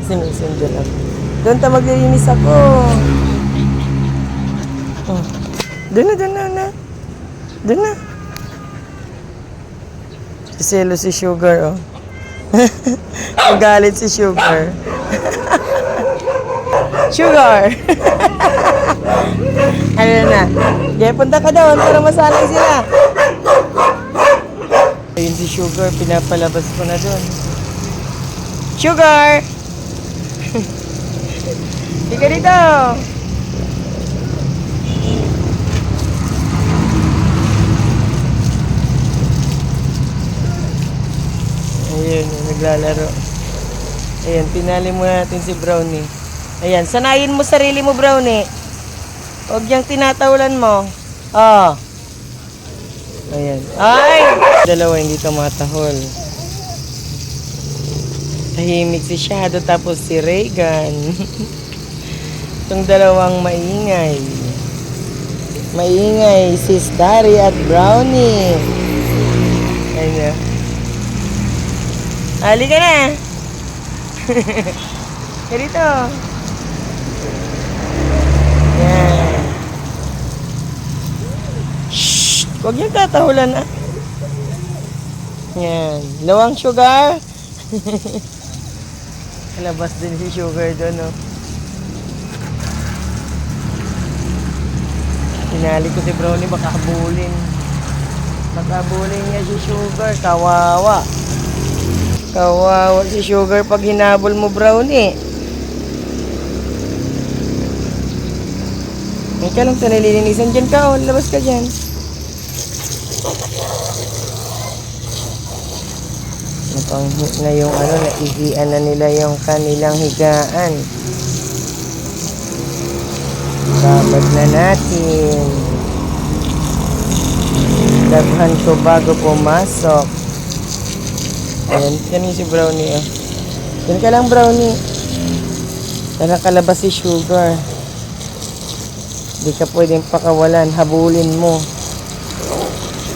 Sinusundan ako. Doon ta maglilinis ako. Oh. Doon na. Doon na. Siselo si Sugar, oh. Nagalit si Sugar. Sugar! Ano na? Kaya punta ka doon para masanay sila. Ayun si Sugar, pinapalabas ko na doon. Sugar! Hindi ka dito! Ayun, naglalaro. Ayan, pinali muna natin si Brownie. Ayan, sanayin mo sarili mo, Brownie. Huwag niyang tinatawalan mo. Oh. Ayan. Ay! Dalawa hindi tumatahol. Tahimik si Shadow tapos si Reagan. Itong dalawang maingay. Maingay, sis Dari at Brownie. Ayan. Halika na. Dito. Yan. Shhh! Huwag niyong tatahulan na. Yan. Lawang Sugar. Labas din si Sugar doon, no? Pinali ko si Brownie, baka habulin. Baka habulin niya si Sugar. Kawawa. Kawawa si Sugar pag hinabol mo, Brownie. May ka lang sa nililinisan dyan ka, oh. Labas ka dyan. Napanghi na yung naihian na nila yung kanilang higaan. Babad na natin. Daghan ko bago pumasok. Ayan, yan si Brownie, oh. Yan ka lang, Brownie. Sana kalabas si Sugar. Hindi ka pwedeng pakawalan. Habulin mo.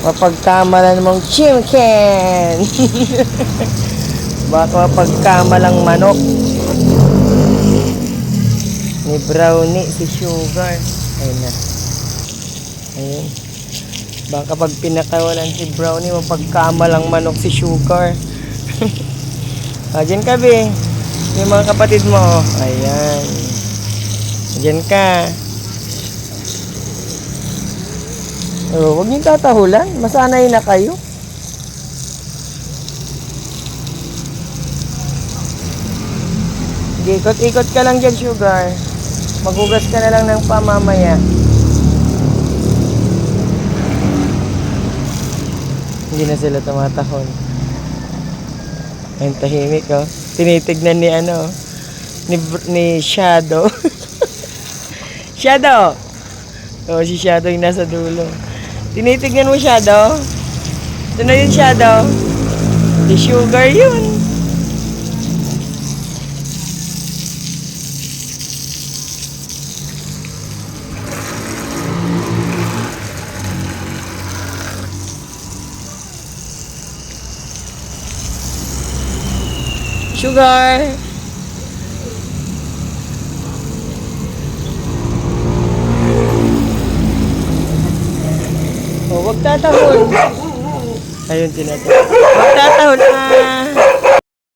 Mapagkamalan mong chicken. Baka mapagkamalang manok. Ni Brownie, si Sugar. Ayun na. Ayun. Baka pag pinakawalan si Brownie, mapagkamalang manok si Sugar. Diyan ka, be. Yung mga kapatid mo. Ayan. Diyan ka. Oh, huwag niyong tatahulan. Masanay na kayo. Ikot-ikot ka lang dyan, Sugar. Maghugas ka na lang ng pamamaya. Hindi na sila tumatahol. Ayun, tahimik, oh. Tinitignan ni Shadow. Shadow! Oh, si Shadow yung nasa dulo. Tinitignan mo, Shadow? Ito na yun, Shadow. Si Sugar yun. Sugar! Oh, wag tatahol. Ayun, tinatahol. Wag tatahol.